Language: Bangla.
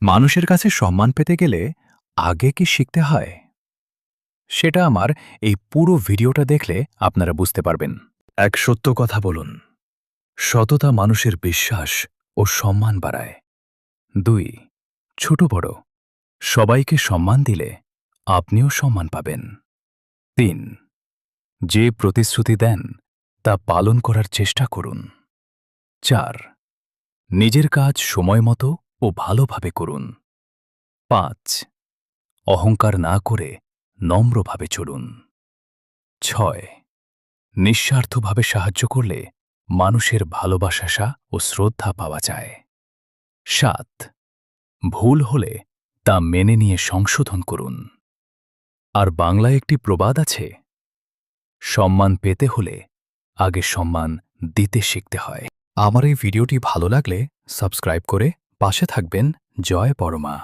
মানুষের কাছে সম্মান পেতে গেলে আগে কি শিখতে হয়? সেটা আমার এই পুরো ভিডিওটা দেখলে আপনারা বুঝতে পারবেন। এক সত্য কথা বলুন, সততা মানুষের বিশ্বাস ও সম্মান বাড়ায়। ২. ছোট বড় সবাইকে সম্মান দিলে আপনিও সম্মান পাবেন। ৩. যে প্রতিশ্রুতি দেন তা পালন করার চেষ্টা করুন। ৪. নিজের কাজ সময়মতো ও ভালোভাবে করুন। ৫. অহংকার না করে নম্রভাবে চলুন। ৬. নিঃস্বার্থভাবে সাহায্য করলে মানুষের ভালোবাসা ও শ্রদ্ধা পাওয়া যায়। ৭. ভুল হলে তা মেনে নিয়ে সংশোধন করুন। আর বাংলায় একটি প্রবাদ আছে, সম্মান পেতে হলে আগে সম্মান দিতে শিখতে হয়। আমার এই ভিডিওটি ভালো লাগলে সাবস্ক্রাইব করে পাশে থাকবেন। জয় পরমা।